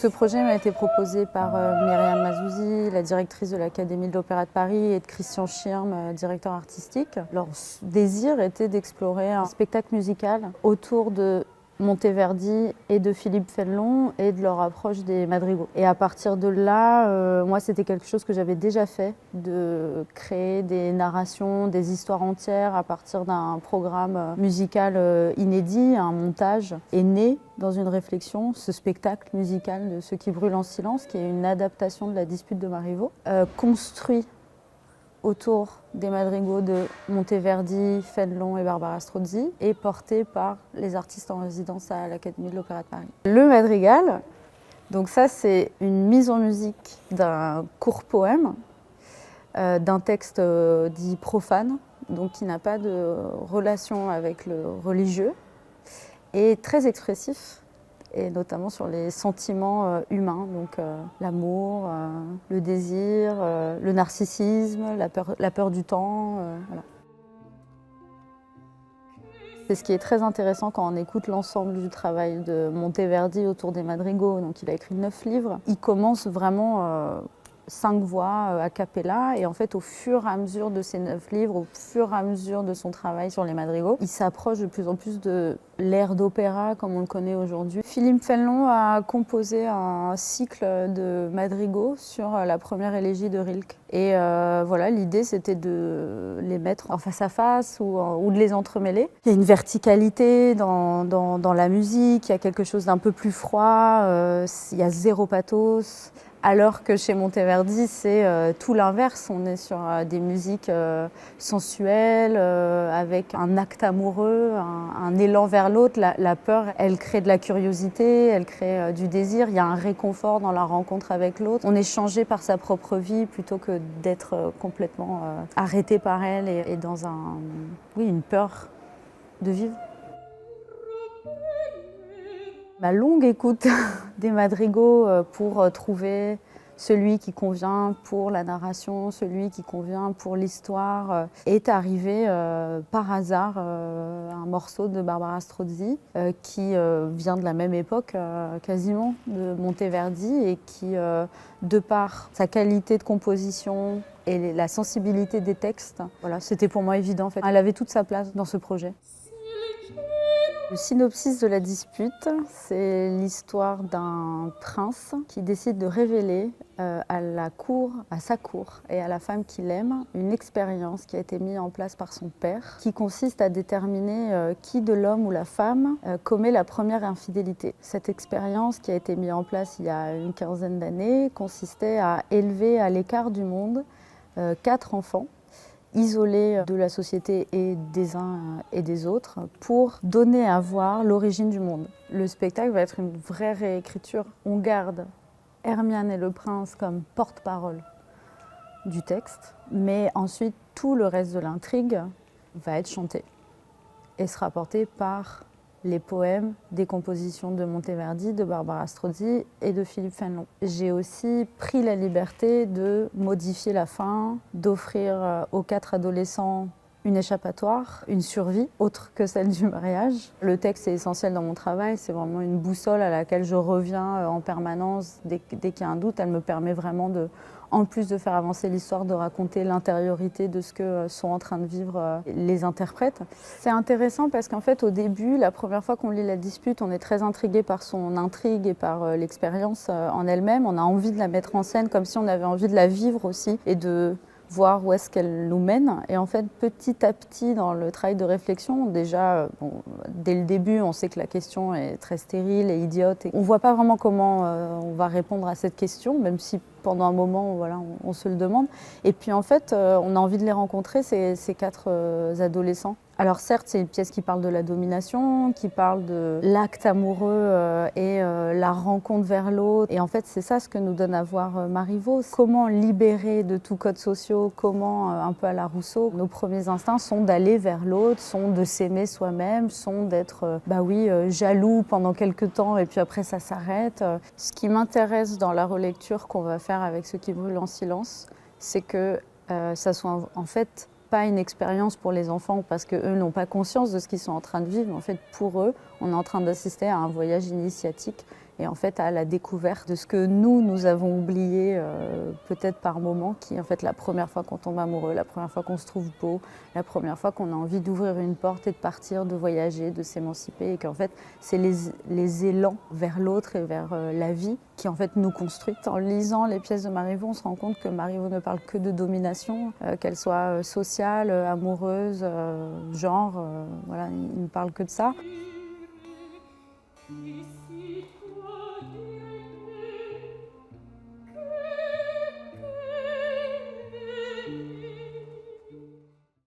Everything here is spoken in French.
Ce projet m'a été proposé par Myriam Mazouzi, la directrice de l'Académie de l'Opéra de Paris, et de Christian Schirm, directeur artistique. Leur désir était d'explorer un spectacle musical autour de Monteverdi et de Philippe Fénelon et de leur approche des madrigaux. Et à partir de là, moi c'était quelque chose que j'avais déjà fait, de créer des narrations, des histoires entières à partir d'un programme musical inédit, un montage, est né dans une réflexion, ce spectacle musical de Ce qui brûle en silence, qui est une adaptation de la dispute de Marivaux, construit autour des madrigaux de Monteverdi, Fénelon et Barbara Strozzi, et porté par les artistes en résidence à l'Académie de l'Opéra de Paris. Le madrigal, donc ça c'est une mise en musique d'un court poème, d'un texte dit profane, donc qui n'a pas de relation avec le religieux, et très expressif, et notamment sur les sentiments humains, donc l'amour, le désir, le narcissisme, la peur du temps. Voilà. C'est ce qui est très intéressant quand on écoute l'ensemble du travail de Monteverdi autour des madrigaux. Donc il a écrit 9 livres. Il commence vraiment 5 voix a cappella, et en fait au fur et à mesure de ces 9 livres, au fur et à mesure de son travail sur les madrigaux, il s'approche de plus en plus de l'ère d'opéra comme on le connaît aujourd'hui. Philippe Fénelon a composé un cycle de madrigaux sur la première élégie de Rilke. Et voilà, l'idée c'était de les mettre en face à face ou de les entremêler. Il y a une verticalité dans la musique, il y a quelque chose d'un peu plus froid, il y a zéro pathos. Alors que chez Monteverdi, c'est tout l'inverse. On est sur des musiques sensuelles, avec un acte amoureux, un élan vers l'autre. La peur, elle crée de la curiosité, elle crée du désir. Il y a un réconfort dans la rencontre avec l'autre. On est changé par sa propre vie plutôt que d'être complètement arrêté par elle et dans une peur de vivre. Ma longue écoute des madrigaux pour trouver celui qui convient pour la narration, celui qui convient pour l'histoire, est arrivé par hasard un morceau de Barbara Strozzi qui vient de la même époque quasiment de Monteverdi et qui, de par sa qualité de composition et la sensibilité des textes, voilà, c'était pour moi évident en fait. Elle avait toute sa place dans ce projet. Le synopsis de la dispute, c'est l'histoire d'un prince qui décide de révéler à sa cour et à la femme qu'il aime une expérience qui a été mise en place par son père, qui consiste à déterminer qui de l'homme ou la femme commet la première infidélité. Cette expérience qui a été mise en place il y a une quinzaine d'années consistait à élever à l'écart du monde 4 enfants, isolés de la société et des uns et des autres, pour donner à voir l'origine du monde. Le spectacle va être une vraie réécriture. On garde Hermione et le prince comme porte-parole du texte, mais ensuite tout le reste de l'intrigue va être chanté et sera porté par les poèmes, des compositions de Monteverdi, de Barbara Strozzi et de Philippe Fénelon. J'ai aussi pris la liberté de modifier la fin, d'offrir aux 4 adolescents une échappatoire, une survie autre que celle du mariage. Le texte est essentiel dans mon travail, c'est vraiment une boussole à laquelle je reviens en permanence dès qu'il y a un doute. Elle me permet vraiment en plus de faire avancer l'histoire, de raconter l'intériorité de ce que sont en train de vivre les interprètes. C'est intéressant parce qu'en fait, au début, la première fois qu'on lit la dispute, on est très intrigué par son intrigue et par l'expérience en elle-même. On a envie de la mettre en scène comme si on avait envie de la vivre aussi et de voir où est-ce qu'elle nous mène. Et en fait, petit à petit, dans le travail de réflexion, déjà, dès le début, on sait que la question est très stérile et idiote. Et on ne voit pas vraiment comment on va répondre à cette question, même si pendant un moment, voilà, on se le demande. Et puis en fait, on a envie de les rencontrer, ces 4 adolescents, Alors certes, c'est une pièce qui parle de la domination, qui parle de l'acte amoureux et la rencontre vers l'autre. Et en fait, c'est ça ce que nous donne à voir Marivaux. Comment libérer de tous codes sociaux, comment, un peu à la Rousseau, nos premiers instincts sont d'aller vers l'autre, sont de s'aimer soi-même, sont d'être, jaloux pendant quelques temps et puis après ça s'arrête. Ce qui m'intéresse dans la relecture qu'on va faire avec Ce qui brûle en silence, c'est que ça soit en fait pas une expérience pour les enfants parce qu'eux n'ont pas conscience de ce qu'ils sont en train de vivre. En fait, pour eux, on est en train d'assister à un voyage initiatique et en fait à la découverte de ce que nous avons oublié peut-être par moment, qui est en fait la première fois qu'on tombe amoureux, la première fois qu'on se trouve beau, la première fois qu'on a envie d'ouvrir une porte et de partir, de voyager, de s'émanciper, et qu'en fait c'est les élans vers l'autre et vers la vie qui en fait nous construit. En lisant les pièces de Marivaux, on se rend compte que Marivaux ne parle que de domination, qu'elle soit sociale, amoureuse, genre, voilà, il ne parle que de ça.